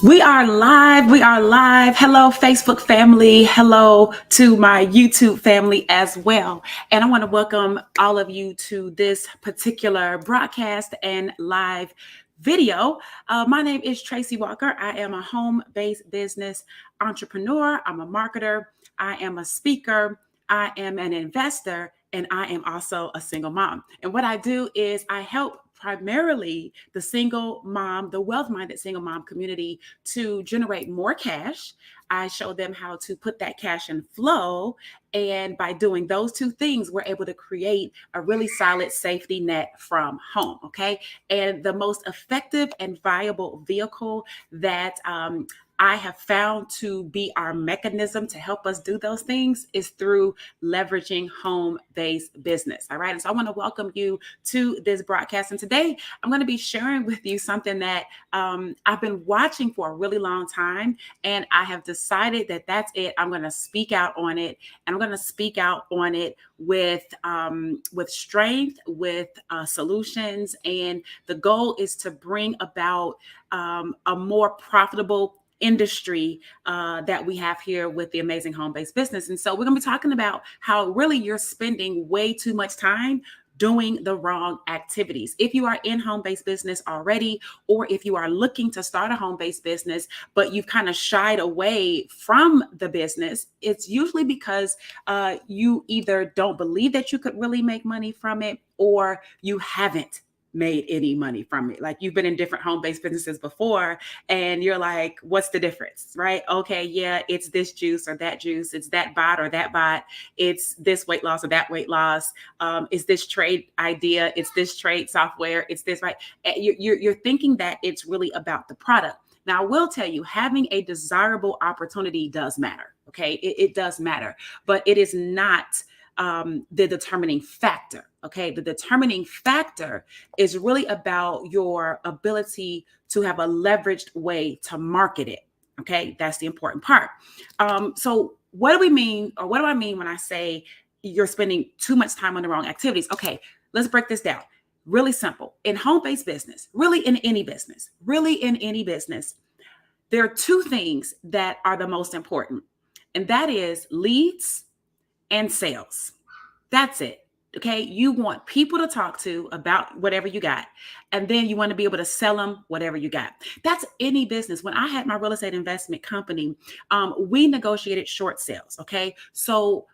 We are live. We are live. Hello, Facebook family. Hello to my YouTube family as well. And I want to welcome all of you to this particular broadcast and live video. My name is Tracy Walker. I am a home-based business entrepreneur. I'm a marketer. I am a speaker. I am an investor. And I am also a single mom. And what I do is I help primarily the single mom, the wealth-minded single mom community to generate more cash. I show them how to put that cash in flow. And by doing those two things, we're able to create a really solid safety net from home. Okay. And the most effective and viable vehicle that I have found to be our mechanism to help us do those things is through leveraging home-based business. All right. And so I want to welcome you to this broadcast. And today I'm going to be sharing with you something that I've been watching for a really long time. And I have decided that that's it. I'm going to speak out on it. And I'm going to speak out on it with strength, with solutions. And the goal is to bring about a more profitable industry that we have here with the amazing home-based business. And so we're going to be talking about how really you're spending way too much time doing the wrong activities. If you are in home-based business already, or if you are looking to start a home-based business, but you've kind of shied away from the business, it's usually because you either don't believe that you could really make money from it, or you haven't made any money from it. Like, you've been in different home-based businesses before and you're like, what's the difference, right? Okay, yeah, it's this juice or that juice. It's that bot or that bot. It's this weight loss or that weight loss. It's this trade idea. It's this trade software. It's this, right? You're thinking that it's really about the product. Now, I will tell you, having a desirable opportunity does matter. Okay, it does matter, but it is not the determining factor. Okay. The determining factor is really about your ability to have a leveraged way to market it. Okay. That's the important part. So what do we mean, or what do I mean when I say you're spending too much time on the wrong activities? Okay. Let's break this down. Really simple. In home-based business, really in any business, there are two things that are the most important, and that is leads and sales. That's it. Okay. You want people to talk to about whatever you got. And then you want to be able to sell them whatever you got. That's any business. When I had my real estate investment company, we negotiated short sales. Okay. So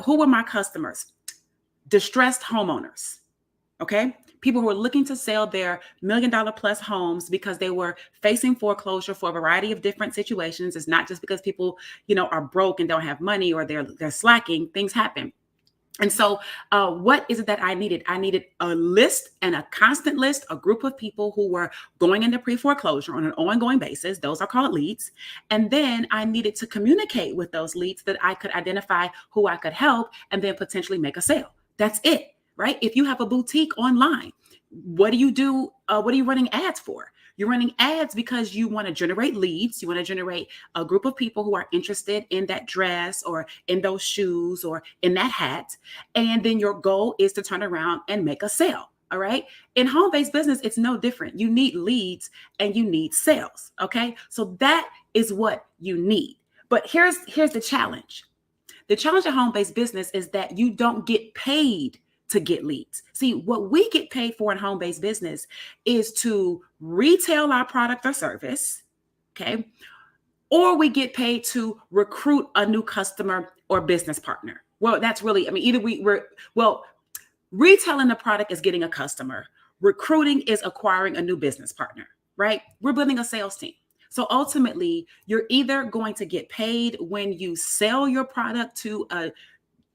who were my customers? Distressed homeowners. Okay. People who were looking to sell their $1 million plus homes because they were facing foreclosure for a variety of different situations. It's not just because people, are broke and don't have money, or they're slacking. Things happen. And so what is it that I needed? I needed a list, and a constant list, a group of people who were going into pre-foreclosure on an ongoing basis. Those are called leads. And then I needed to communicate with those leads that I could identify who I could help and then potentially make a sale. That's it, right? If you have a boutique online, what do you do? What are you running ads for? You're running ads because you want to generate leads. You want to generate a group of people who are interested in that dress or in those shoes or in that hat. And then your goal is to turn around and make a sale. All right. In home-based business, it's no different. You need leads and you need sales. Okay. So that is what you need. But here's the challenge. The challenge of home-based business is that you don't get paid to get leads. See, what we get paid for in home-based business is to retail our product or service, okay? Or we get paid to recruit a new customer or business partner. Well, that's really, either retailing the product is getting a customer. Recruiting is acquiring a new business partner, right? We're building a sales team. So ultimately, you're either going to get paid when you sell your product to a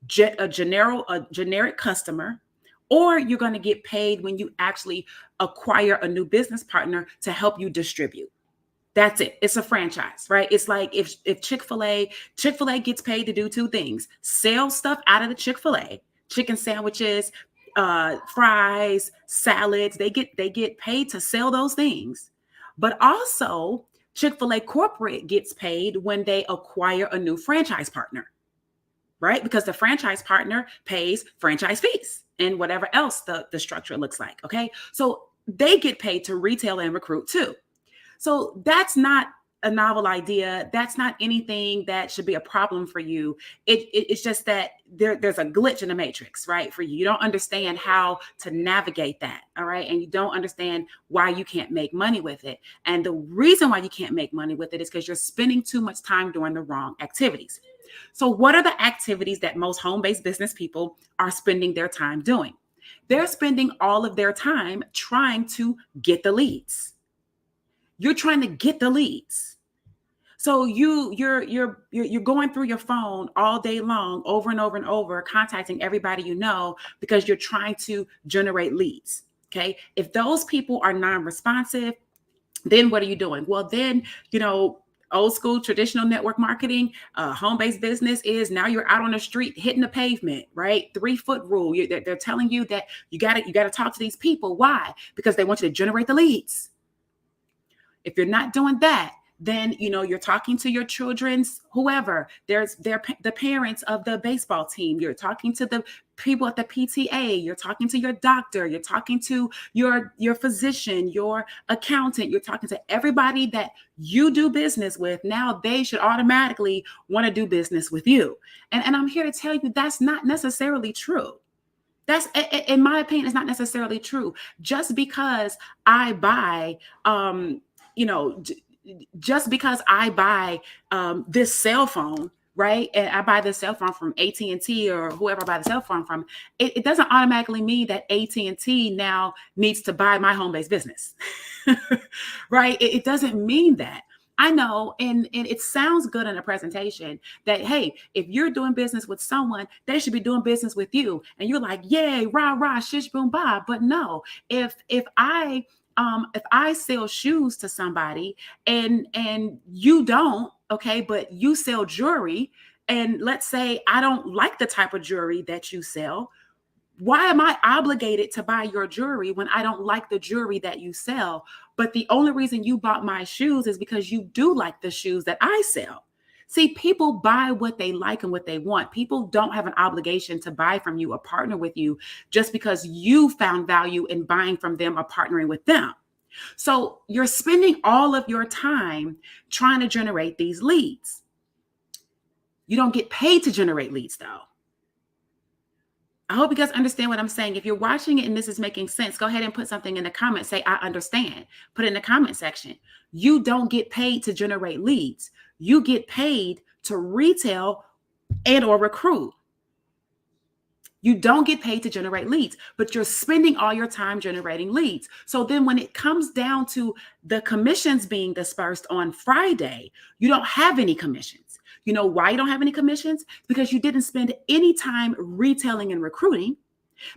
generic customer, or you're going to get paid when you actually acquire a new business partner to help you distribute. That's it. It's a franchise, right? It's like if Chick-fil-A gets paid to do two things: sell stuff out of the Chick-fil-A, chicken sandwiches, fries, salads. They get paid to sell those things. But also, Chick-fil-A corporate gets paid when they acquire a new franchise partner, right? Because the franchise partner pays franchise fees and whatever else the structure looks like. Okay. So they get paid to retail and recruit too. So that's not a novel idea. That's not anything that should be a problem for you. It's just that there's a glitch in the matrix, right? For you. You don't understand how to navigate that. All right. And you don't understand why you can't make money with it. And the reason why you can't make money with it is because you're spending too much time doing the wrong activities. So what are the activities that most home-based business people are spending their time doing? They're spending all of their time trying to get the leads. You're trying to get the leads. So you're going through your phone all day long, over and over and over, contacting everybody you know because you're trying to generate leads. Okay. If those people are non-responsive, then what are you doing? Well, then, old school traditional network marketing, home-based business is now you're out on the street hitting the pavement, right? 3-foot rule. They're telling you that you got to talk to these people. Why? Because they want you to generate the leads. If you're not doing that, then you're talking to your children's whoever. They're the parents of the baseball team. You're talking to the people at the PTA. You're talking to your doctor. You're talking to your physician, your accountant. You're talking to everybody that you do business with. Now they should automatically want to do business with you. And I'm here to tell you that's not necessarily true. That's, in my opinion, it's not necessarily true. Just because I buy, just because I buy this cell phone, right? And I buy this cell phone from AT&T or whoever I buy the cell phone from, it doesn't automatically mean that AT&T now needs to buy my home-based business, right? It doesn't mean that. I know, and it sounds good in a presentation that, hey, if you're doing business with someone, they should be doing business with you. And you're like, yay, rah, rah, shish, boom, bah. But no, if I sell shoes to somebody and you don't, okay, but you sell jewelry, and let's say I don't like the type of jewelry that you sell, why am I obligated to buy your jewelry when I don't like the jewelry that you sell? But the only reason you bought my shoes is because you do like the shoes that I sell. See, people buy what they like and what they want. People don't have an obligation to buy from you or partner with you just because you found value in buying from them or partnering with them. So you're spending all of your time trying to generate these leads. You don't get paid to generate leads, though. I hope you guys understand what I'm saying. If you're watching it and this is making sense, go ahead and put something in the comments. Say, I understand. Put it in the comment section. You don't get paid to generate leads. You get paid to retail and or recruit. You don't get paid to generate leads, but you're spending all your time generating leads. So then when it comes down to the commissions being dispersed on Friday, you don't have any commissions. You know why you don't have any commissions? Because you didn't spend any time retailing and recruiting,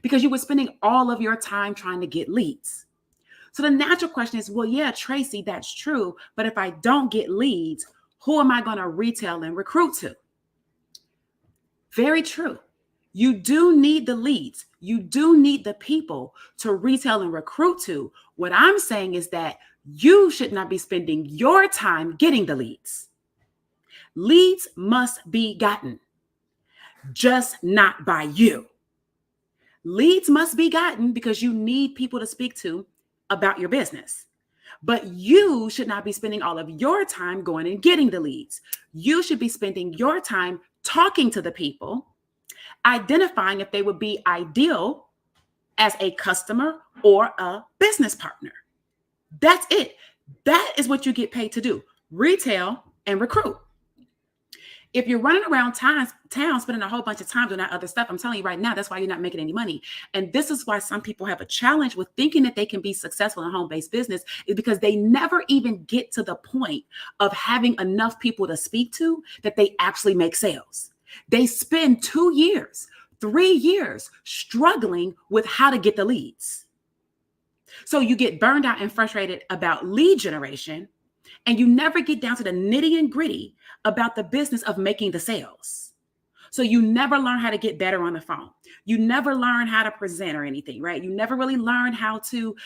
because you were spending all of your time trying to get leads. So the natural question is, well, yeah, Tracy, that's true. But if I don't get leads, who am I going to retail and recruit to? Very true. You do need the leads. You do need the people to retail and recruit to. What I'm saying is that you should not be spending your time getting the leads. Leads must be gotten, just not by you. Leads must be gotten because you need people to speak to about your business. But you should not be spending all of your time going and getting the leads. You should be spending your time talking to the people, identifying if they would be ideal as a customer or a business partner. That's it. That is what you get paid to do. Retail and recruit. If you're running around town spending a whole bunch of time doing that other stuff, I'm telling you right now, that's why you're not making any money. And this is why some people have a challenge with thinking that they can be successful in home-based business, is because they never even get to the point of having enough people to speak to that they actually make sales. They spend 2 years, 3 years struggling with how to get the leads. So you get burned out and frustrated about lead generation, and you never get down to the nitty and gritty about the business of making the sales. So you never learn how to get better on the phone. You never learn how to present or anything, right? You never really learn how to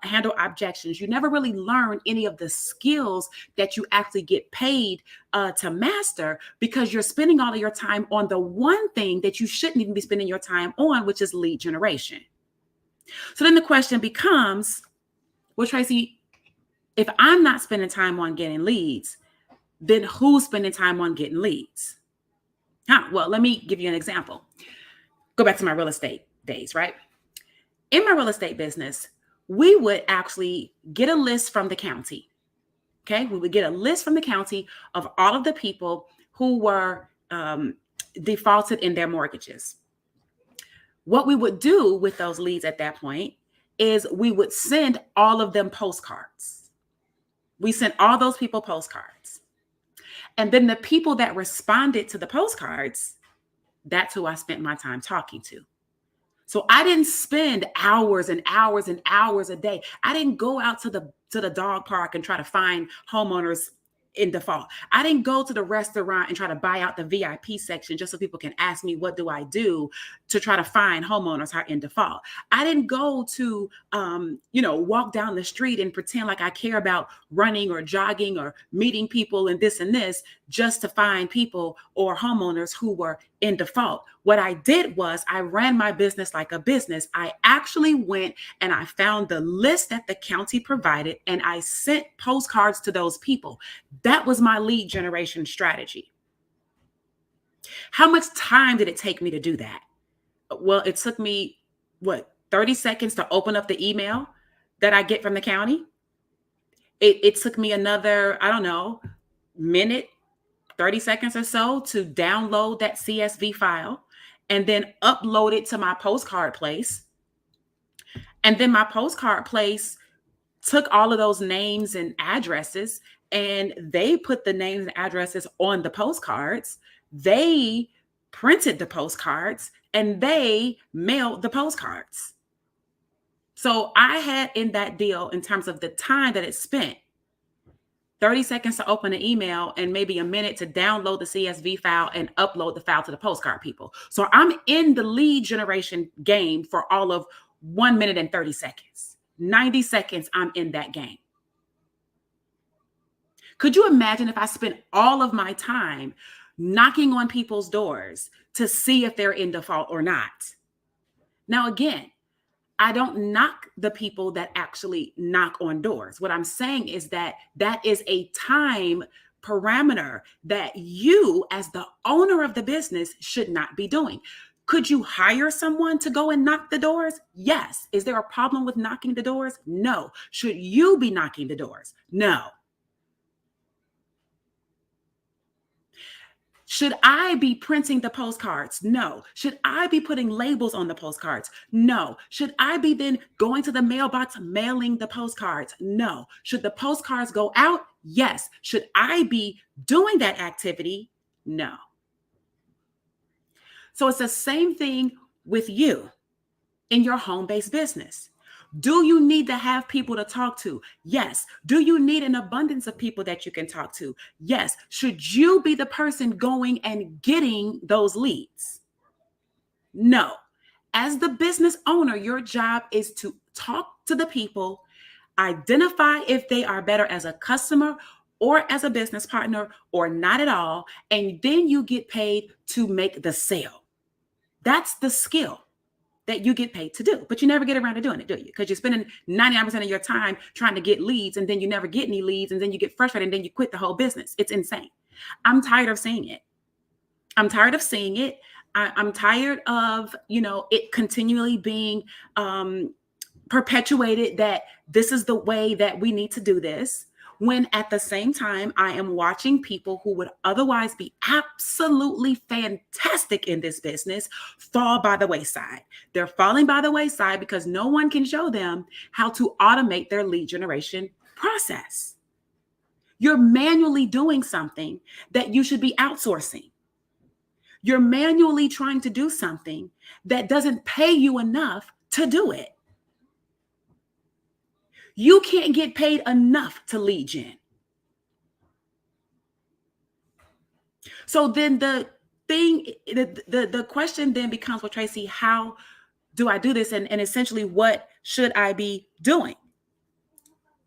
handle objections. You never really learn any of the skills that you actually get paid to master, because you're spending all of your time on the one thing that you shouldn't even be spending your time on, which is lead generation. So then the question becomes, well, Tracy, If I'm not spending time on getting leads, then who's spending time on getting leads? Well, let me give you an example. Go back to my real estate days, right? In my real estate business, we would actually get a list from the county. Okay. We would get a list from the county of all of the people who were defaulted in their mortgages. What we would do with those leads at that point is we would send all of them postcards. We sent all those people postcards. And then the people that responded to the postcards, that's who I spent my time talking to. So I didn't spend hours and hours and hours a day. I didn't go out to the dog park and try to find homeowners in default. I didn't go to the restaurant and try to buy out the VIP section just so people can ask me, what do I do to try to find homeowners who are in default? I didn't go to, walk down the street and pretend like I care about running or jogging or meeting people and this just to find people or homeowners who were in default. What I did was I ran my business like a business. I actually went and I found the list that the county provided and I sent postcards to those people. That was my lead generation strategy. How much time did it take me to do that? Well, it took me, 30 seconds to open up the email that I get from the county. It took me another, minute, 30 seconds or so to download that CSV file and then upload it to my postcard place. And then my postcard place took all of those names and addresses and they put the names and addresses on the postcards. They printed the postcards and they mailed the postcards. So I had in that deal, in terms of the time that it spent, 30 seconds to open an email and maybe a minute to download the CSV file and upload the file to the postcard people. So I'm in the lead generation game for all of 1 minute and 30 seconds. 90 seconds, I'm in that game. Could you imagine if I spent all of my time knocking on people's doors to see if they're in default or not? Now, again, I don't knock the people that actually knock on doors. What I'm saying is that is a time parameter that you, as the owner of the business, should not be doing. Could you hire someone to go and knock the doors? Yes. Is there a problem with knocking the doors? No. Should you be knocking the doors? No. Should I be printing the postcards? No. Should I be putting labels on the postcards? No. Should I be then going to the mailbox mailing the postcards? No. Should the postcards go out? Yes. Should I be doing that activity? No. So it's the same thing with you in your home-based business. Do you need to have people to talk to? Yes. Do you need an abundance of people that you can talk to? Yes. Should you be the person going and getting those leads? No. As the business owner, your job is to talk to the people, identify if they are better as a customer or as a business partner or not at all, and then you get paid to make the sale. That's the skill that you get paid to do, but you never get around to doing it, do you? Because you're spending 99% of your time trying to get leads and then you never get any leads and then you get frustrated and then you quit the whole business. It's insane. I'm tired of seeing it. I'm tired of seeing it. I'm tired of, it continually being perpetuated that this is the way that we need to do this, when at the same time, I am watching people who would otherwise be absolutely fantastic in this business fall by the wayside. They're falling by the wayside because no one can show them how to automate their lead generation process. You're manually doing something that you should be outsourcing. You're manually trying to do something that doesn't pay you enough to do it. You can't get paid enough to lead gen. So then the question then becomes, well, Tracy, how do I do this? And essentially, what should I be doing?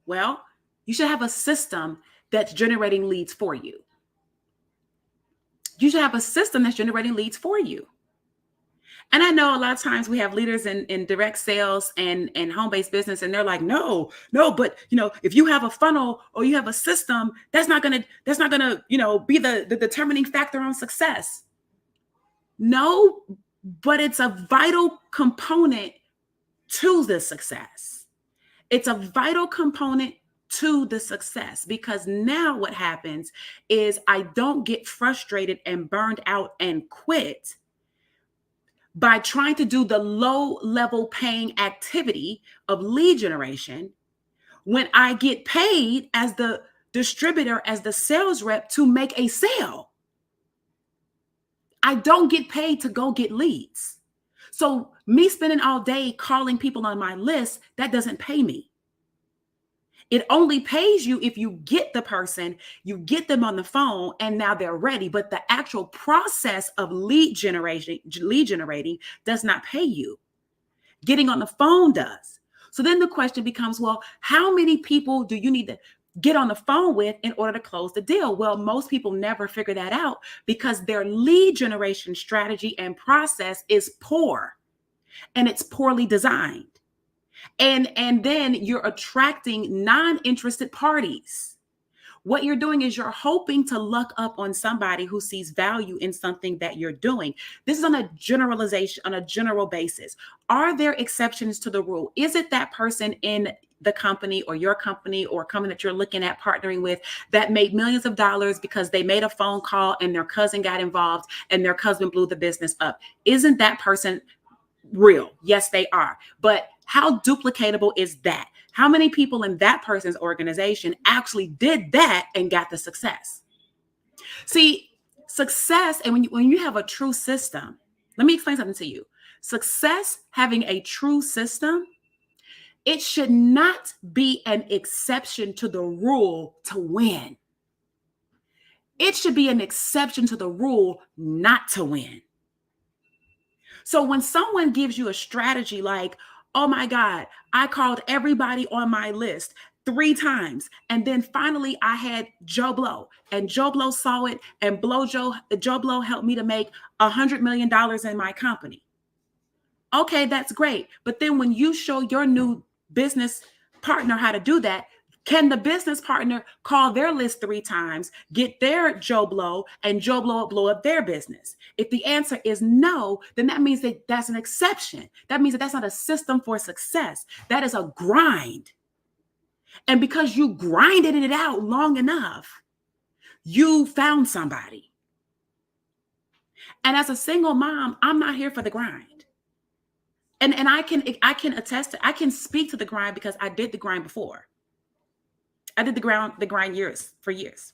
Well, you should have a system that's generating leads for you. You should have a system that's generating leads for you. And I know a lot of times we have leaders in direct sales and home-based business, and they're like, no, but if you have a funnel or you have a system, that's not gonna, be the determining factor on success. No, but it's a vital component to the success. It's a vital component to the success, because now what happens is I don't get frustrated and burned out and quit by trying to do the low level paying activity of lead generation when I get paid as the distributor, as the sales rep, to make a sale. I don't get paid to go get leads. So me spending all day calling people on my list, that doesn't pay me. It only pays you if you get the person, you get them on the phone, and now they're ready. But the actual process of lead generating does not pay you. Getting on the phone does. So then the question becomes, well, how many people do you need to get on the phone with in order to close the deal? Well, most people never figure that out because their lead generation strategy and process is poor, and it's poorly designed. And then you're attracting non-interested parties. What you're doing is you're hoping to luck up on somebody who sees value in something that you're doing. This is on a generalization, on a general basis. Are there exceptions to the rule? Is it that person in the company or your company or company that you're looking at partnering with that made millions of dollars because they made a phone call and their cousin got involved and their cousin blew the business up? Isn't that person real? Yes, they are. But how duplicatable is that? How many people in that person's organization actually did that and got the success? See, success, and when you have a true system, let me explain something to you. Success, having a true system, it should not be an exception to the rule to win. It should be an exception to the rule not to win. So when someone gives you a strategy like, oh my God, I called everybody on my list 3 times, and then finally I had Joe Blow, and Joe Blow saw it, and Joe Blow helped me to make $100 million in my company. Okay, that's great. But then when you show your new business partner how to do that, can the business partner call their list 3 times, get their Joe Blow, and Joe blow up their business? If the answer is no, then that means that that's an exception. That means that that's not a system for success. That is a grind. And because you grinded it out long enough, you found somebody. And as a single mom, I'm not here for the grind. And I can attest to, I can speak to the grind because I did the grind before. I did the grind for years.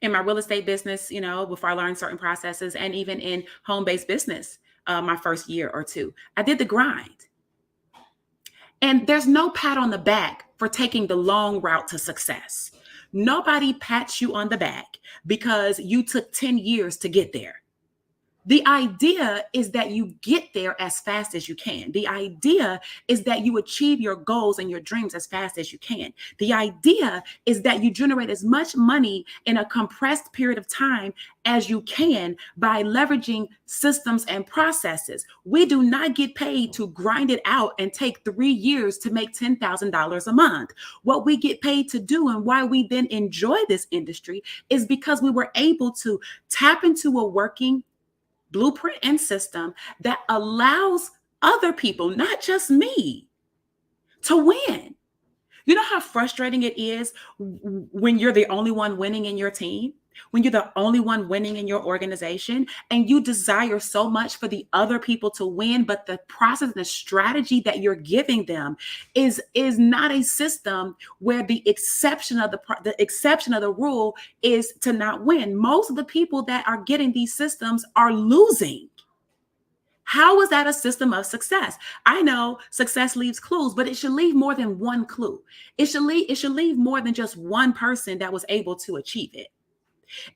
In my real estate business, before I learned certain processes, and even in home-based business, my first year or two, I did the grind. And there's no pat on the back for taking the long route to success. Nobody pats you on the back because you took 10 years to get there. The idea is that you get there as fast as you can. The idea is that you achieve your goals and your dreams as fast as you can. The idea is that you generate as much money in a compressed period of time as you can by leveraging systems and processes. We do not get paid to grind it out and take 3 years to make $10,000 a month. What we get paid to do, and why we then enjoy this industry, is because we were able to tap into a working blueprint and system that allows other people, not just me, to win. You know how frustrating it is when you're the only one winning in your team, when you're the only one winning in your organization, and you desire so much for the other people to win, but the process and the strategy that you're giving them is not a system where the exception of the rule is to not win. Most of the people that are getting these systems are losing. How is that a system of success? I know success leaves clues, but it should leave more than one clue. It should leave more than just one person that was able to achieve it.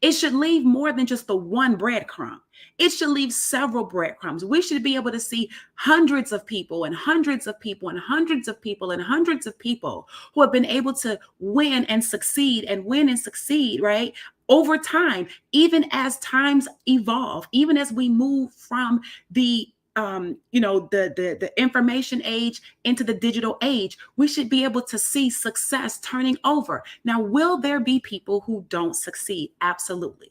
It should leave more than just the one breadcrumb. It should leave several breadcrumbs. We should be able to see hundreds of people and hundreds of people and hundreds of people and hundreds of people who have been able to win and succeed and win and succeed, right? Over time, even as times evolve, even as we move from the the information age into the digital age, we should be able to see success turning over. Now, will there be people who don't succeed? Absolutely.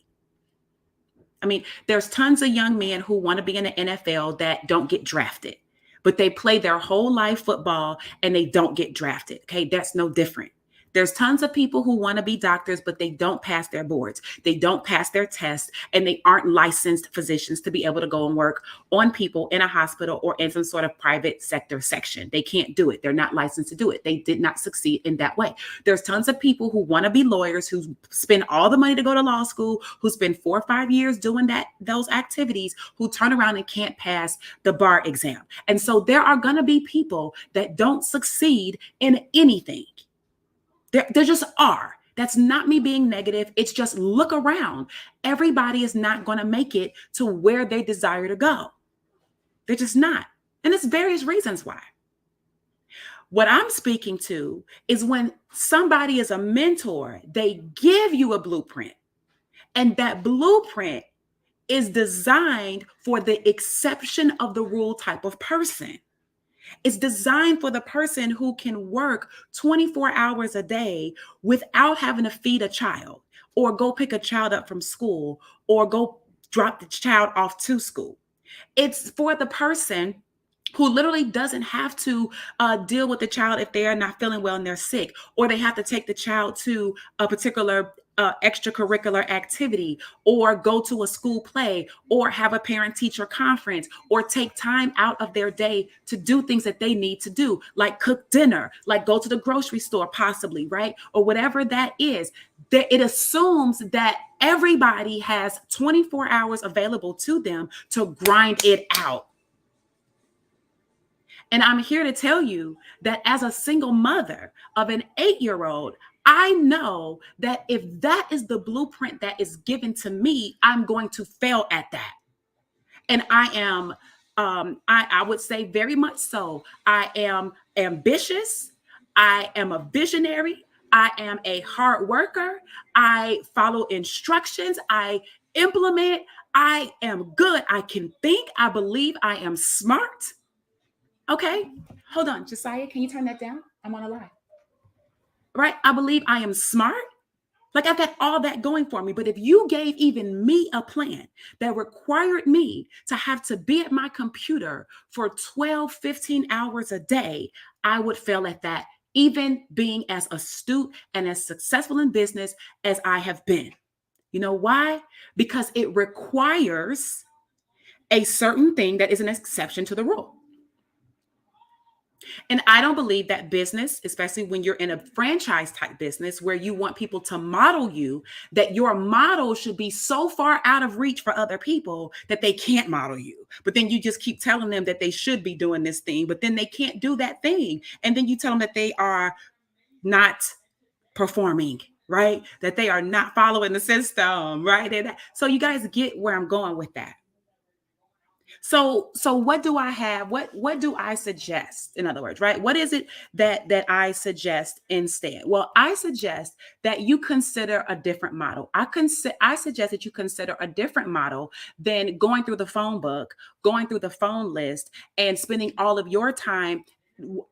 I mean, there's tons of young men who want to be in the NFL that don't get drafted, but they play their whole life football and they don't get drafted. Okay, that's no different. There's tons of people who want to be doctors, but they don't pass their boards. They don't pass their tests, and they aren't licensed physicians to be able to go and work on people in a hospital or in some sort of private sector section. They can't do it. They're not licensed to do it. They did not succeed in that way. There's tons of people who want to be lawyers, who spend all the money to go to law school, who spend 4 or 5 years doing those activities, who turn around and can't pass the bar exam. And so there are going to be people that don't succeed in anything. There just are. That's not me being negative. It's just look around. Everybody is not going to make it to where they desire to go. They're just not. And there's various reasons why. What I'm speaking to is when somebody is a mentor, they give you a blueprint, and that blueprint is designed for the exception of the rule type of person. It's designed for the person who can work 24 hours a day without having to feed a child, or go pick a child up from school, or go drop the child off to school. It's for the person who literally doesn't have to deal with the child if they are not feeling well and they're sick, or they have to take the child to a particular extracurricular activity, or go to a school play, or have a parent-teacher conference, or take time out of their day to do things that they need to do, like cook dinner, like go to the grocery store possibly, right? Or whatever that is. It assumes that everybody has 24 hours available to them to grind it out. And I'm here to tell you that as a single mother of an 8-year-old, I know that if that is the blueprint that is given to me, I'm going to fail at that. And I am, I would say very much so. I am ambitious. I am a visionary. I am a hard worker. I follow instructions. I implement. I am good. I can think. I believe. I am smart. Okay, hold on. Josiah, can you turn that down? I'm on a live. Right? I believe I am smart. Like, I've got all that going for me. But if you gave even me a plan that required me to have to be at my computer for 12, 15 hours a day, I would fail at that, even being as astute and as successful in business as I have been. You know why? Because it requires a certain thing that is an exception to the rule. And I don't believe that business, especially when you're in a franchise type business where you want people to model you, that your model should be so far out of reach for other people that they can't model you. But then you just keep telling them that they should be doing this thing, but then they can't do that thing. And then you tell them that they are not performing, right? That they are not following the system, right? So you guys get where I'm going with that. So what do I have? What do I suggest? In other words, right? What is it that I suggest instead? Well, I suggest that you consider a different model. I suggest that you consider a different model than going through the phone book, going through the phone list, and spending all of your time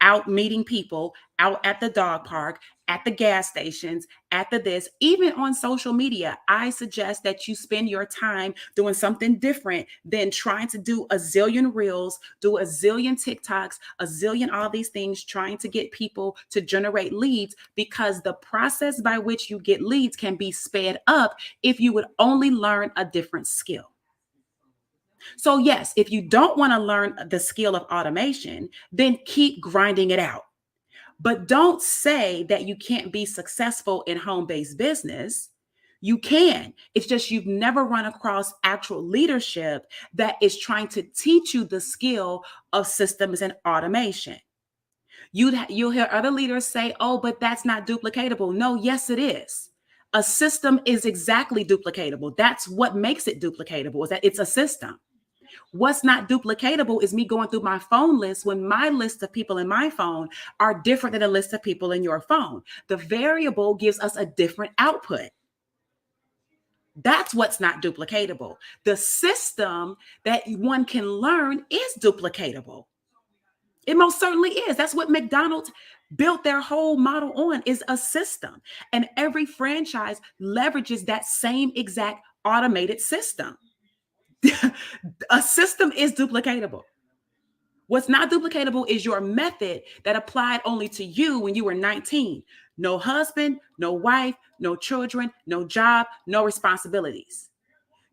out meeting people, out at the dog park, at the gas stations, at the this, even on social media. I suggest that you spend your time doing something different than trying to do a zillion reels, do a zillion TikToks, a zillion all these things, trying to get people to generate leads, because the process by which you get leads can be sped up if you would only learn a different skill. So yes, if you don't want to learn the skill of automation, then keep grinding it out. But don't say that you can't be successful in home-based business. You can. It's just you've never run across actual leadership that is trying to teach you the skill of systems and automation. You'll hear other leaders say, oh, but that's not duplicatable. No, yes, it is. A system is exactly duplicatable. That's what makes it duplicatable, is that it's a system. What's not duplicatable is me going through my phone list when my list of people in my phone are different than a list of people in your phone. The variable gives us a different output. That's what's not duplicatable. The system that one can learn is duplicatable. It most certainly is. That's what McDonald's built their whole model on, is a system. And every franchise leverages that same exact automated system. A system is duplicatable. What's not duplicatable is your method that applied only to you when you were 19. No husband, no wife, no children, no job, no responsibilities.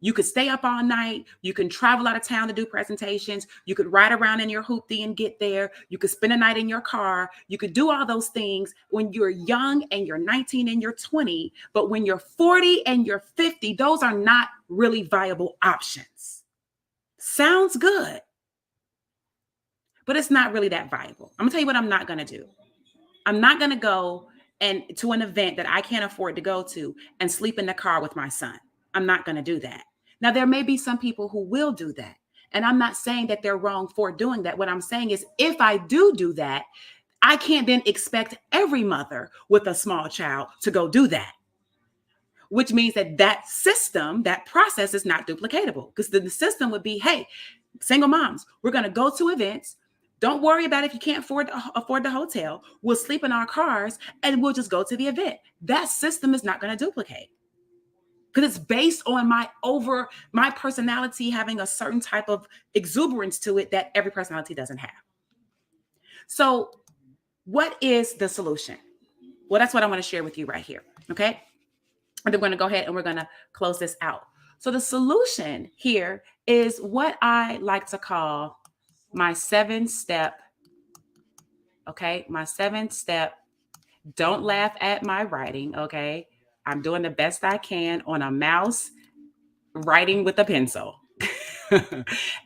You could stay up all night. You can travel out of town to do presentations. You could ride around in your hoopty and get there. You could spend a night in your car. You could do all those things when you're young and you're 19 and you're 20. But when you're 40 and you're 50, those are not really viable options. Sounds good, but it's not really that viable. I'm gonna tell you what I'm not gonna do. I'm not gonna go and to an event that I can't afford to go to and sleep in the car with my son. I'm not gonna do that. Now, there may be some people who will do that. And I'm not saying that they're wrong for doing that. What I'm saying is, if I do that, I can't then expect every mother with a small child to go do that, which means that that system, that process is not duplicatable, because the system would be, hey, single moms, we're going to go to events. Don't worry about if you can't afford the hotel. We'll sleep in our cars and we'll just go to the event. That system is not going to duplicate, because it's based on my personality having a certain type of exuberance to it that every personality doesn't have. So what is the solution? Well, that's what I want to share with you right here. Okay. And then we're going to go ahead and we're going to close this out. So the solution here is what I like to call my 7-step. Okay. My 7-step. Don't laugh at my writing. Okay. I'm doing the best I can on a mouse, writing with a pencil.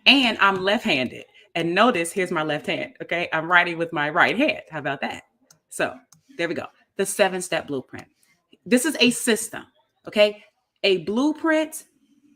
And I'm left-handed. And notice, here's my left hand. Okay. I'm writing with my right hand. How about that? So there we go. The 7-step blueprint. This is a system. Okay. A blueprint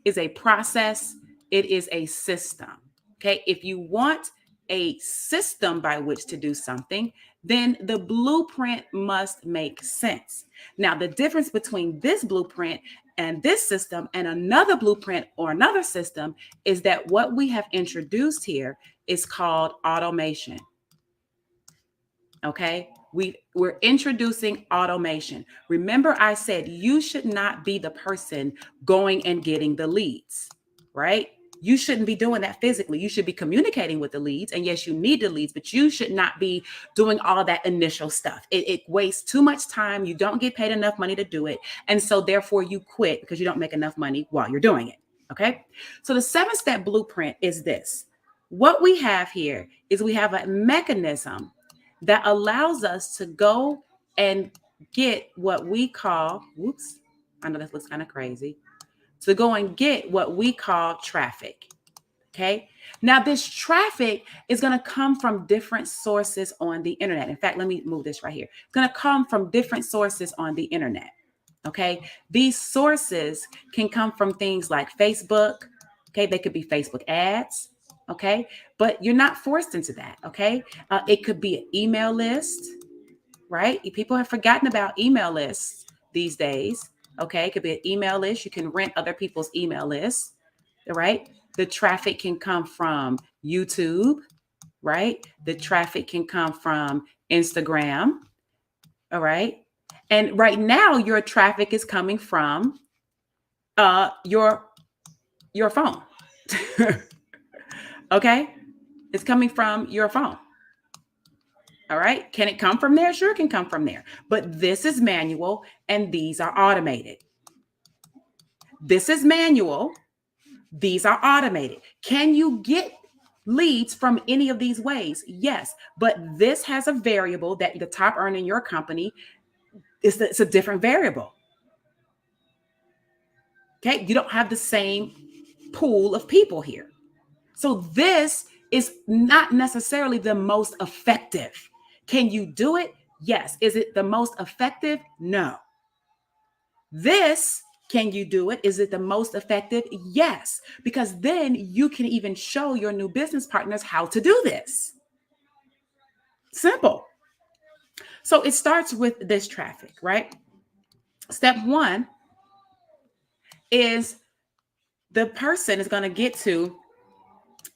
is a process. It is a system. Okay. If you want a system by which to do something, then the blueprint must make sense. Now, the difference between this blueprint and this system and another blueprint or another system is that what we have introduced here is called automation. Okay. We're introducing automation. Remember, I said you should not be the person going and getting the leads, right? You shouldn't be doing that physically. You should be communicating with the leads. And yes, you need the leads, but you should not be doing all that initial stuff. It wastes too much time. You don't get paid enough money to do it. And so therefore you quit because you don't make enough money while you're doing it. Okay. So the 7-step blueprint is this. What we have here is we have a mechanism that allows us to go and get what we call, whoops, I know this looks kind of crazy, to go and get what we call traffic. Okay. Now, this traffic is going to come from different sources on the internet. In fact, let me move this right here. It's going to come from different sources on the internet. Okay. These sources can come from things like Facebook. Okay. They could be Facebook ads. Okay. But you're not forced into that. Okay. It could be an email list, right? People have forgotten about email lists these days. Okay. It could be an email list. You can rent other people's email lists, right? The traffic can come from YouTube, right? The traffic can come from Instagram. All right. And right now your traffic is coming from your phone. Okay. It's coming from your phone. All right. Can it come from there? Sure, it can come from there. But this is manual and these are automated. This is manual. These are automated. Can you get leads from any of these ways? Yes. But this has a variable that the top earner in your company it's a different variable. Okay. You don't have the same pool of people here. So this is not necessarily the most effective. Can you do it? Yes. Is it the most effective? No. This, can you do it? Is it the most effective? Yes, because then you can even show your new business partners how to do this. Simple. So it starts with this traffic, right? Step one is the person is going to get to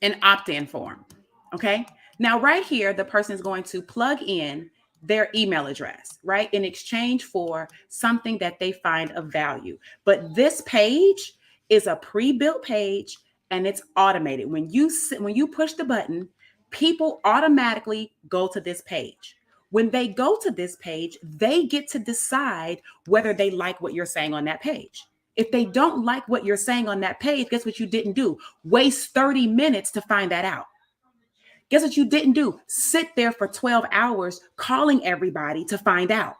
an opt-in form. Okay. Now, right here, the person is going to plug in their email address, right, in exchange for something that they find of value. But this page is a pre-built page and it's automated. When you push the button, people automatically go to this page. When they go to this page, they get to decide whether they like what you're saying on that page. If they don't like what you're saying on that page, guess what you didn't do? Waste 30 minutes to find that out. Guess what you didn't do? Sit there for 12 hours calling everybody to find out.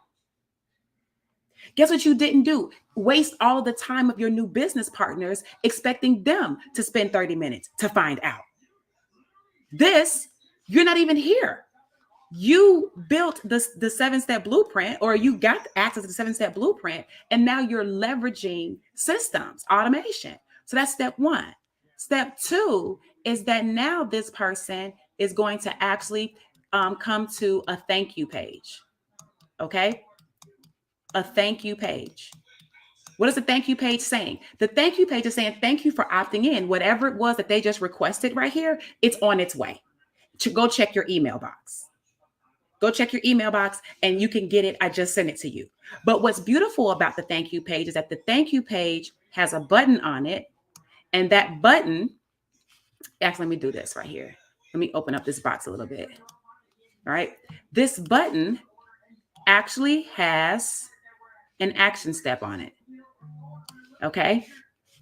Guess what you didn't do? Waste all the time of your new business partners expecting them to spend 30 minutes to find out. This, you're not even here. You built the 7-step blueprint, or you got access to the 7-step blueprint, and now you're leveraging systems, automation. So that's step one. Step two is that now this person is going to actually come to a thank you page. Okay. A thank you page. What is the thank you page saying? The thank you page is saying, thank you for opting in. Whatever it was that they just requested right here, it's on its way. Go check your email box. Go check your email box and you can get it. I just sent it to you. But what's beautiful about the thank you page is that the thank you page has a button on it. And that button, actually, let me do this right here. Let me open up this box a little bit. All right. This button actually has an action step on it. Okay.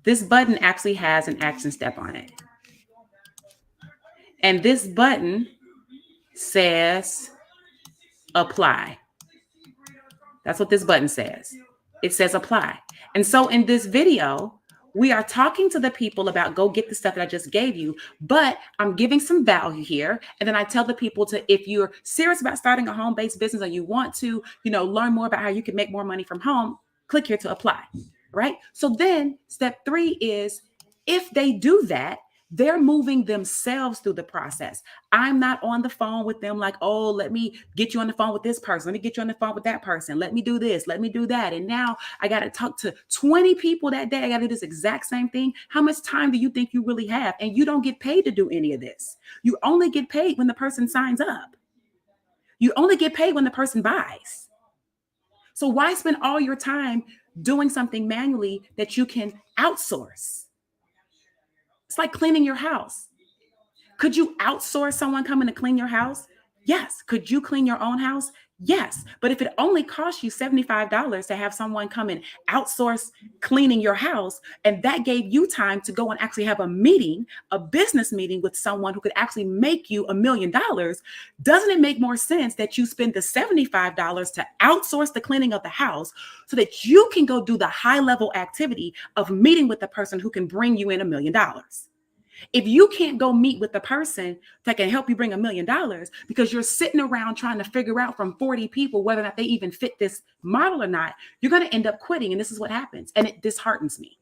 This button actually has an action step on it. And this button says apply. That's what this button says. It says apply. And so in this video, we are talking to the people about go get the stuff that I just gave you, but I'm giving some value here. And then I tell the people to, if you're serious about starting a home-based business or you want to, learn more about how you can make more money from home, click here to apply, right? So then step 3 is if they do that, they're moving themselves through the process. I'm not on the phone with them like, oh, let me get you on the phone with this person. Let me get you on the phone with that person. Let me do this. Let me do that. And now I got to talk to 20 people that day. I got to do this exact same thing. How much time do you think you really have? And you don't get paid to do any of this. You only get paid when the person signs up. You only get paid when the person buys. So why spend all your time doing something manually that you can outsource? It's like cleaning your house. Could you outsource someone coming to clean your house? Yes. Could you clean your own house? Yes. But if it only costs you $75 to have someone come and outsource cleaning your house, and that gave you time to go and actually have a meeting, a business meeting with someone who could actually make you $1 million, doesn't it make more sense that you spend the $75 to outsource the cleaning of the house so that you can go do the high level activity of meeting with the person who can bring you in $1 million? If you can't go meet with the person that can help you bring $1 million because you're sitting around trying to figure out from 40 people whether or not they even fit this model or not, you're going to end up quitting. And this is what happens. And it disheartens me.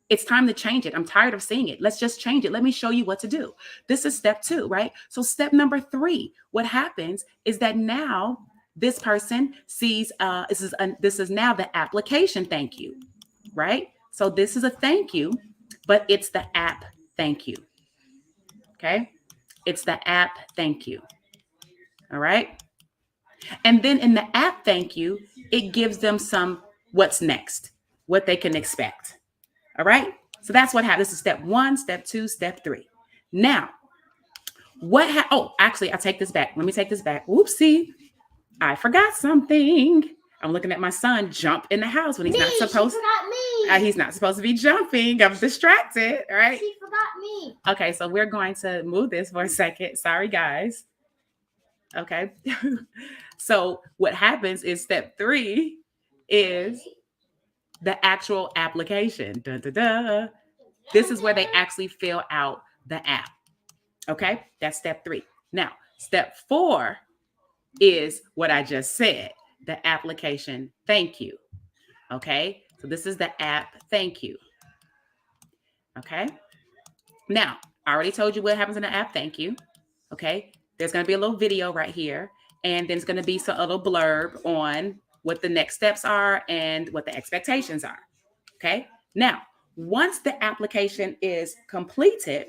It's time to change it. I'm tired of seeing it. Let's just change it. Let me show you what to do. This is step 2, right? So step number 3, what happens is that now this person sees, this is now the application thank you, right? So this is a thank you, but it's the app thank you. Okay. It's the app thank you. All right. And then in the app thank you, it gives them some what's next, what they can expect. All right. So that's what happens. This is step 1, step 2, step 3. Now, actually, I take this back. Let me take this back. Whoopsie. I forgot something. I'm looking at my son jump in the house when he's not supposed to. He's not supposed to be jumping. I'm distracted. All right. She forgot me. Okay, so we're going to move this for a second. Sorry, guys. Okay. So what happens is step 3 is the actual application. Dun, dun, dun. This is where they actually fill out the app. Okay, that's step 3. Now, step 4 is what I just said, the application thank you. Okay, so So this is the app thank you. Okay. Now, I already told you what happens in the app thank you. Okay. There's going to be a little video right here. And then it's going to be a little blurb on what the next steps are and what the expectations are. Okay. Now, once the application is completed,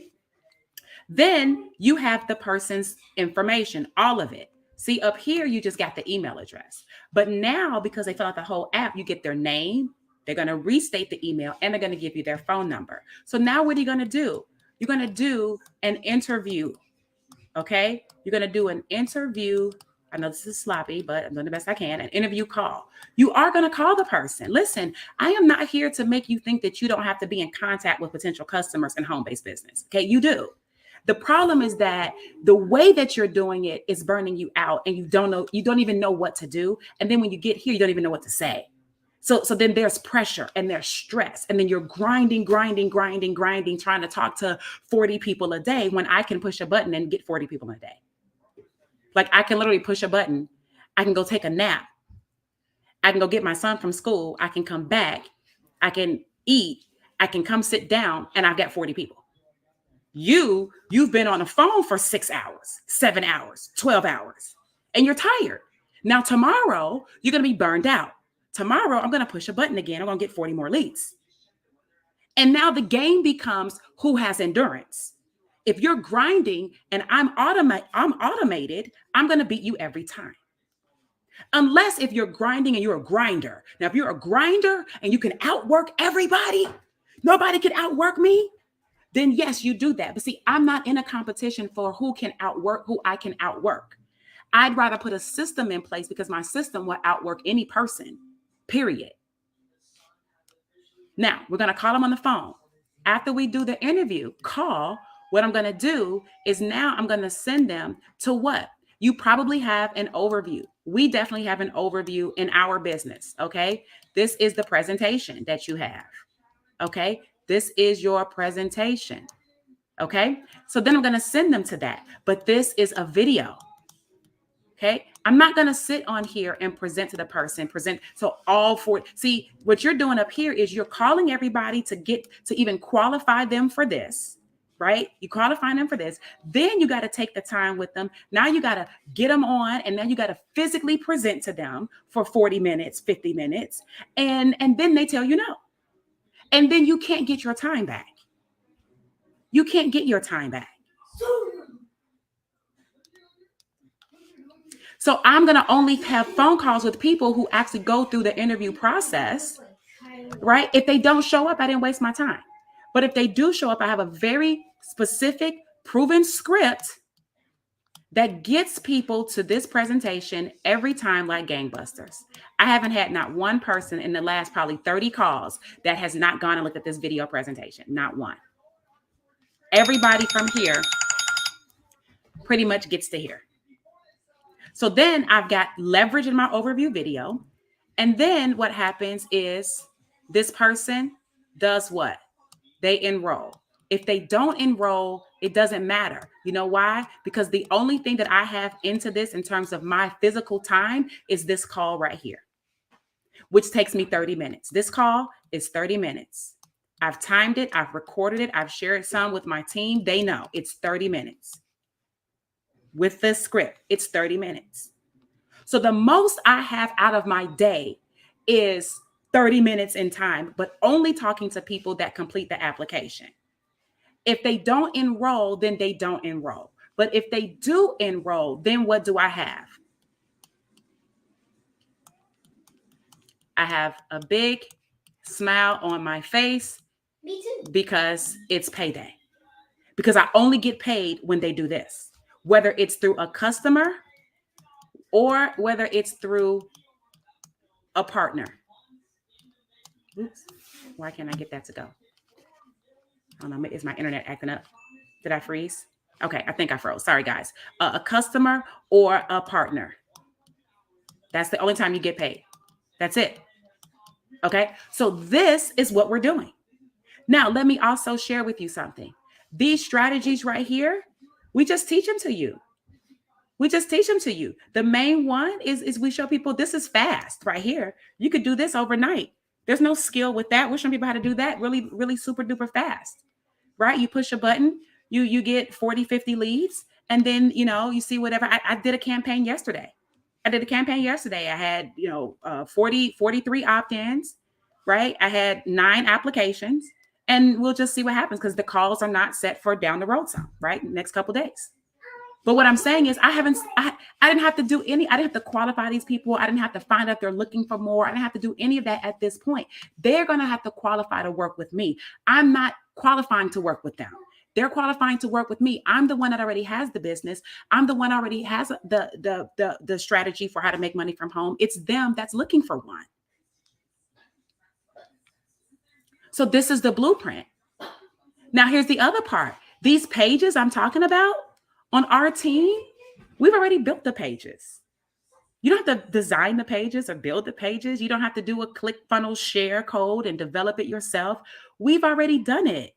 then you have the person's information, all of it. See, up here, you just got the email address. But now, because they fill out the whole app, you get their name. They're going to restate the email and they're going to give you their phone number. So now what are you going to do? You're going to do an interview. Okay. You're going to do an interview. I know this is sloppy, but I'm doing the best I can. An interview call. You are going to call the person. Listen, I am not here to make you think that you don't have to be in contact with potential customers in home-based business. Okay. You do. The problem is that the way that you're doing it is burning you out and you don't even know what to do. And then when you get here, you don't even know what to say. So then there's pressure and there's stress. And then you're grinding, trying to talk to 40 people a day when I can push a button and get 40 people in a day. Like I can literally push a button. I can go take a nap. I can go get my son from school. I can come back. I can eat. I can come sit down and I've got 40 people. You've been on the phone for 6 hours, 7 hours, 12 hours, and you're tired. Now, tomorrow, you're going to be burned out. Tomorrow, I'm going to push a button again. I'm going to get 40 more leads. And now the game becomes who has endurance. If you're grinding and I'm automated, I'm going to beat you every time. Unless if you're grinding and you're a grinder. Now, if you're a grinder and you can outwork everybody, nobody can outwork me. Then yes, you do that. But see, I'm not in a competition for who I can outwork. I'd rather put a system in place because my system will outwork any person, period. Now, we're going to call them on the phone. After we do the interview call, what I'm going to do is now I'm going to send them to what? You probably have an overview. We definitely have an overview in our business, okay? This is the presentation that you have, okay? This is your presentation. Okay. So then I'm going to send them to that. But this is a video. Okay. I'm not going to sit on here and present to the person, So all four. See, what you're doing up here is you're calling everybody to even qualify them for this. Right. You qualify them for this. Then you got to take the time with them. Now you got to get them on and then you got to physically present to them for 40 minutes, 50 minutes. And then they tell you no. And then you can't get your time back. You can't get your time back. So I'm going to only have phone calls with people who actually go through the interview process, right? If they don't show up, I didn't waste my time. But if they do show up, I have a very specific proven script that gets people to this presentation every time like gangbusters. I haven't had not one person in the last probably 30 calls that has not gone and looked at this video presentation. Not one. Everybody from here pretty much gets to here. So then I've got leverage in my overview video. And then what happens is this person does what? They enroll. If they don't enroll, it doesn't matter. You know why? Because the only thing that I have into this in terms of my physical time is this call right here, which takes me 30 minutes. This call is 30 minutes. I've timed it. I've recorded it. I've shared some with my team. They know it's 30 minutes. With the script, it's 30 minutes. So the most I have out of my day is 30 minutes in time, but only talking to people that complete the application. If they don't enroll, then they don't enroll. But if they do enroll, then what do I have? I have a big smile on my face. Me too. Because it's payday. Because I only get paid when they do this, whether it's through a customer or whether it's through a partner. Oops. Why can't I get that to go? I don't know. Is my internet acting up? Did I freeze? Okay, I think I froze. Sorry, guys. A customer or a partner. That's the only time you get paid. That's it. Okay, so this is what we're doing. Now, let me also share with you something. These strategies right here, we just teach them to you. We just teach them to you. The main one is we show people this is fast right here. You could do this overnight. There's no skill with that. We're showing people how to do that really, really super duper fast, right? You push a button, you get 40, 50 leads, and then, you see whatever. I did a campaign yesterday. I had, 43 opt-ins, right? I had 9 applications, and we'll just see what happens because the calls are not set for down the road some, right? Next couple days. But what I'm saying is I didn't have to do I didn't have to qualify these people. I didn't have to find out they're looking for more. I didn't have to do any of that at this point. They're going to have to qualify to work with me. I'm not qualifying to work with them. They're qualifying to work with me. I'm the one that already has the business. I'm the one already has the strategy for how to make money from home. It's them that's looking for one. So this is the blueprint. Now here's the other part. These pages I'm talking about on our team, we've already built the pages. You don't have to design the pages or build the pages. You don't have to do a ClickFunnels share code and develop it yourself. We've already done it.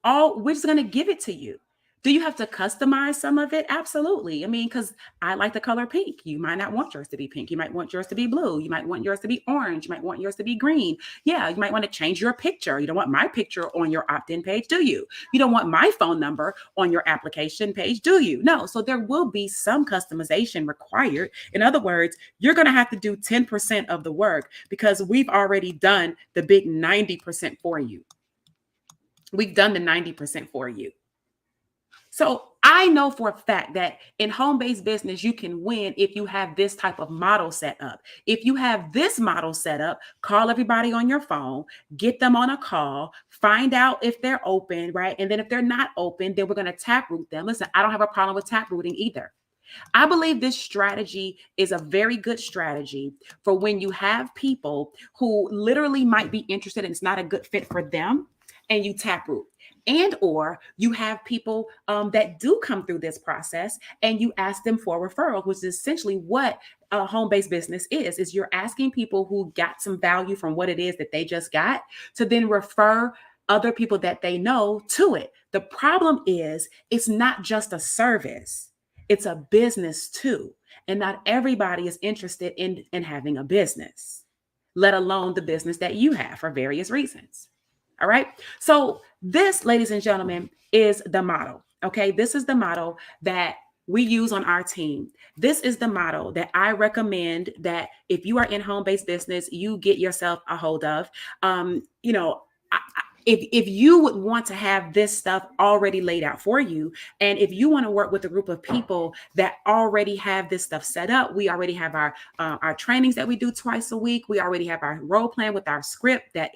We're just going to give it to you. Do you have to customize some of it? Absolutely. I mean, because I like the color pink. You might not want yours to be pink. You might want yours to be blue. You might want yours to be orange. You might want yours to be green. Yeah, you might want to change your picture. You don't want my picture on your opt-in page, do you? You don't want my phone number on your application page, do you? No. So there will be some customization required. In other words, you're going to have to do 10% of the work because we've already done the big 90% for you. We've done the 90% for you. So I know for a fact that in home-based business, you can win if you have this type of model set up. If you have this model set up, call everybody on your phone, get them on a call, find out if they're open, right? And then if they're not open, then we're going to taproot them. Listen, I don't have a problem with taprooting either. I believe this strategy is a very good strategy for when you have people who literally might be interested and it's not a good fit for them, and you taproot. And or you have people that do come through this process and you ask them for referrals, which is essentially what a home-based business is you're asking people who got some value from what it is that they just got to then refer other people that they know to it. The problem is it's not just a service, it's a business too. And not everybody is interested in having a business, let alone the business that you have for various reasons. All right. So this, ladies and gentlemen, is the model. Okay. This is the model that we use on our team. This is the model that I recommend that if you are in home-based business, you get yourself a hold of. If you would want to have this stuff already laid out for you, and if you want to work with a group of people that already have this stuff set up, we already have our trainings that we do twice a week. We already have our role plan with our script that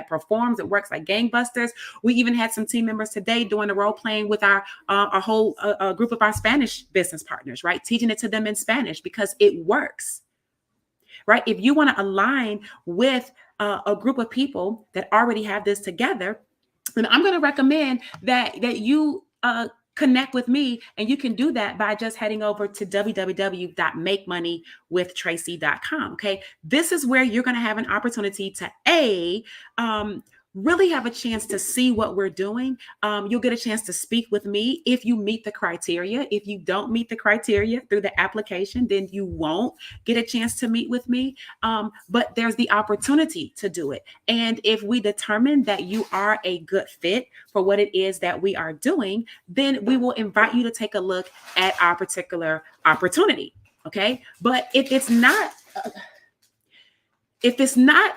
performs. It works like gangbusters. We even had some team members today doing the role playing with our a whole group of our Spanish business partners, right? Teaching it to them in Spanish because it works, right? If you want to align with a group of people that already have this together, and I'm going to recommend that you connect with me, and you can do that by just heading over to www.makemoneywithtracy.com. Okay, this is where you're going to have an opportunity to really have a chance to see what we're doing. You'll get a chance to speak with me if you meet the criteria. If you don't meet the criteria through the application, then you won't get a chance to meet with me. But there's the opportunity to do it. And if we determine that you are a good fit for what it is that we are doing, then we will invite you to take a look at our particular opportunity. Okay. But if it's not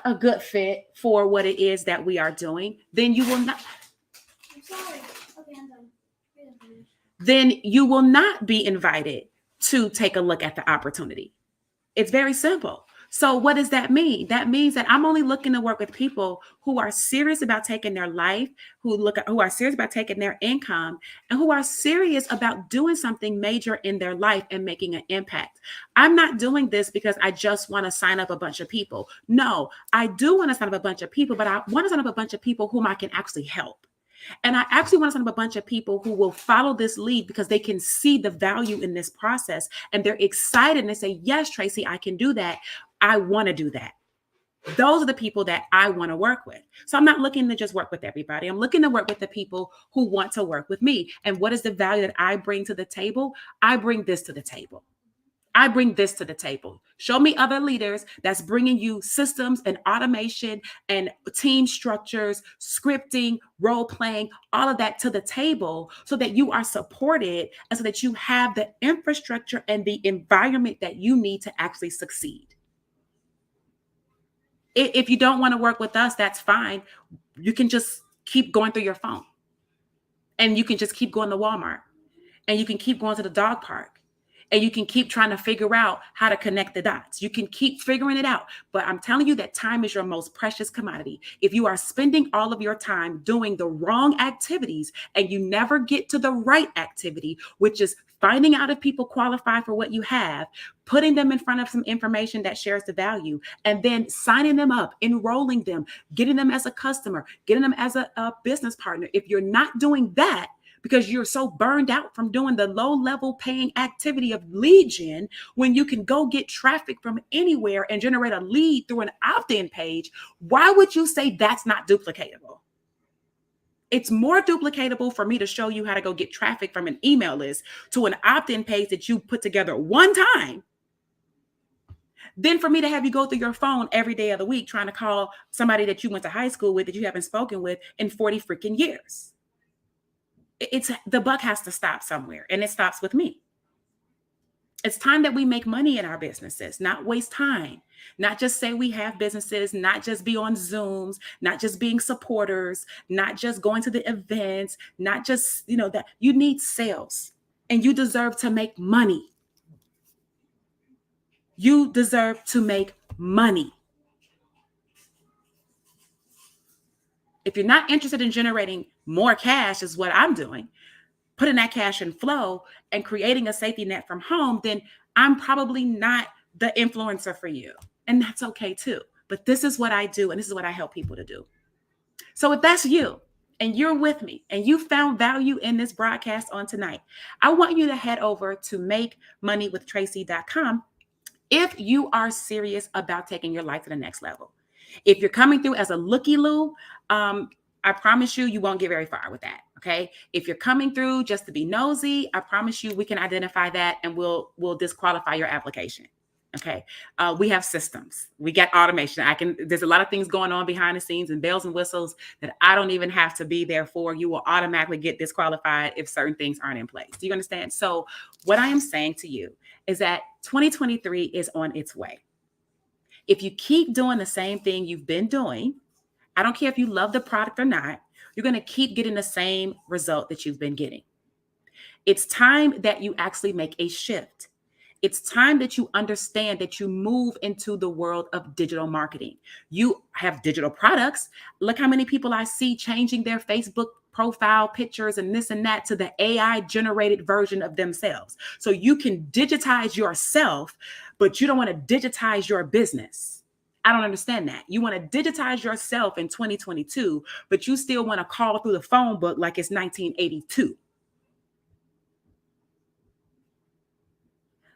a good fit for what it is that we are doing, then you will not. I'm sorry. Okay, I'm done. Then you will not be invited to take a look at the opportunity. It's very simple. So what does that mean? That means that I'm only looking to work with people who are serious about taking their life, who are serious about taking their income, and who are serious about doing something major in their life and making an impact. I'm not doing this because I just want to sign up a bunch of people. No, I do want to sign up a bunch of people, but I want to sign up a bunch of people whom I can actually help. And I actually want to sign up a bunch of people who will follow this lead because they can see the value in this process and they're excited and they say, yes, Tracy, I can do that. I want to do that. Those are the people that I want to work with. So I'm not looking to just work with everybody. I'm looking to work with the people who want to work with me. And what is the value that I bring to the table? I bring this to the table. I bring this to the table. Show me other leaders that's bringing you systems and automation and team structures, scripting, role playing, all of that to the table so that you are supported and so that you have the infrastructure and the environment that you need to actually succeed. If you don't want to work with us, that's fine. You can just keep going through your phone and you can just keep going to Walmart and you can keep going to the dog park and you can keep trying to figure out how to connect the dots. You can keep figuring it out. But I'm telling you that time is your most precious commodity. If you are spending all of your time doing the wrong activities and you never get to the right activity, which is finding out if people qualify for what you have, putting them in front of some information that shares the value, and then signing them up, enrolling them, getting them as a customer, getting them as a business partner. If you're not doing that, because you're so burned out from doing the low level paying activity of lead gen, when you can go get traffic from anywhere and generate a lead through an opt-in page, why would you say that's not duplicatable? It's more duplicatable for me to show you how to go get traffic from an email list to an opt-in page that you put together one time than for me to have you go through your phone every day of the week trying to call somebody that you went to high school with that you haven't spoken with in 40 freaking years. It's the buck has to stop somewhere, and it stops with me. It's time that we make money in our businesses, not waste time, not just say we have businesses, not just be on Zooms, not just being supporters, not just going to the events, not just, that you need sales and you deserve to make money. You deserve to make money. If you're not interested in generating more cash, is what I'm doing, putting that cash in flow and creating a safety net from home, then I'm probably not the influencer for you. And that's okay too. But this is what I do. And this is what I help people to do. So if that's you and you're with me and you found value in this broadcast on tonight, I want you to head over to makemoneywithtracy.com if you are serious about taking your life to the next level. If you're coming through as a looky-loo, I promise you won't get very far with that. Okay. If you're coming through just to be nosy, I promise you we can identify that and we'll disqualify your application. Okay. We have systems. We got automation. There's a lot of things going on behind the scenes and bells and whistles that I don't even have to be there for. You will automatically get disqualified if certain things aren't in place. Do you understand? So what I am saying to you is that 2023 is on its way. If you keep doing the same thing you've been doing, I don't care if you love the product or not, you're going to keep getting the same result that you've been getting. It's time that you actually make a shift. It's time that you understand that you move into the world of digital marketing. You have digital products. Look how many people I see changing their Facebook profile pictures and this and that to the AI generated version of themselves. So you can digitize yourself, but you don't want to digitize your business. I don't understand that. You want to digitize yourself in 2022, but you still want to call through the phone book like it's 1982.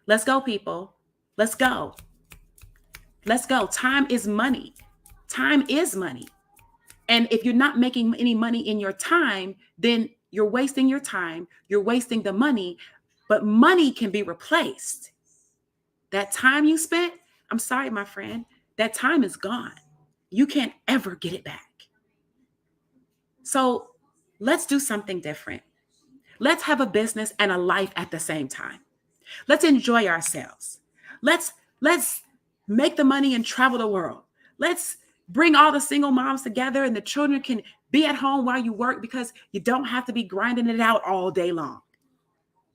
Let's go, people. Let's go. Let's go. Time is money. Time is money. And if you're not making any money in your time, then you're wasting your time. You're wasting the money, but money can be replaced. That time you spent, I'm sorry, my friend, that time is gone. You can't ever get it back. So let's do something different. Let's have a business and a life at the same time. Let's enjoy ourselves. Let's make the money and travel the world. Let's bring all the single moms together and the children can be at home while you work because you don't have to be grinding it out all day long.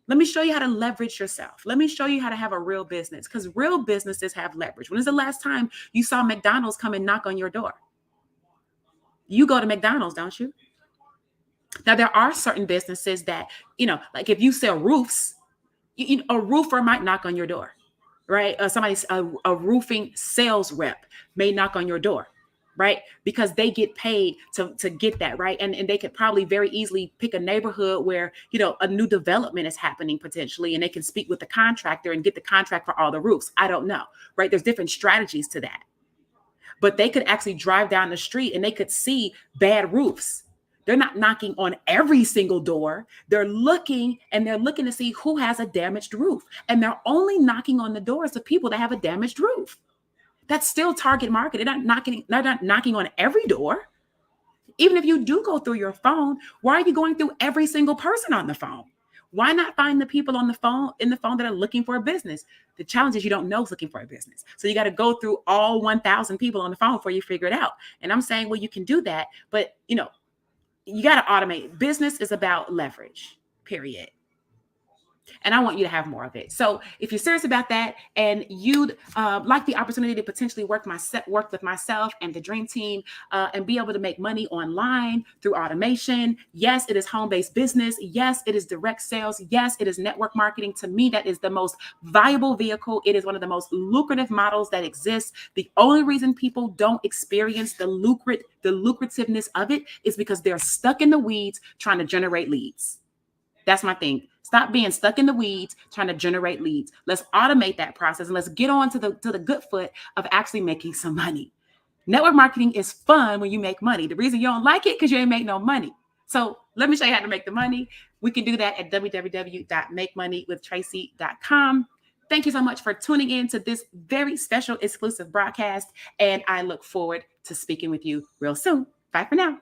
Let me show you how to leverage yourself. Let me show you how to have a real business because real businesses have leverage. When is the last time you saw McDonald's come and knock on your door? You go to McDonald's, don't you? Now, there are certain businesses that, like if you sell roofs, a roofer might knock on your door, right? Somebody's a roofing sales rep may knock on your door, right? Because they get paid to get that, right? And they could probably very easily pick a neighborhood where, a new development is happening potentially, and they can speak with the contractor and get the contract for all the roofs. I don't know, right? There's different strategies to that. But they could actually drive down the street and they could see bad roofs They're not knocking on every single door. They're looking to see who has a damaged roof. And they're only knocking on the doors of people that have a damaged roof. That's still target market. They're not knocking on every door. Even if you do go through your phone, why are you going through every single person on the phone? Why not find the people on the phone that are looking for a business? The challenge is you don't know who's looking for a business. So you got to go through all 1,000 people on the phone before you figure it out. And I'm saying, well, you can do that, but you got to automate. Business is about leverage, period. And I want you to have more of it. So if you're serious about that and you'd like the opportunity to potentially work with myself and the dream team and be able to make money online through automation, yes, it is home-based business. Yes, it is direct sales. Yes, it is network marketing. To me, that is the most viable vehicle. It is one of the most lucrative models that exists. The only reason people don't experience the lucrativeness of it is because they're stuck in the weeds trying to generate leads. That's my thing. Stop being stuck in the weeds trying to generate leads. Let's automate that process and let's get on to the good foot of actually making some money. Network marketing is fun when you make money. The reason you don't like it because you ain't make no money. So let me show you how to make the money. We can do that at www.makemoneywithtracy.com. Thank you so much for tuning in to this very special exclusive broadcast. And I look forward to speaking with you real soon. Bye for now.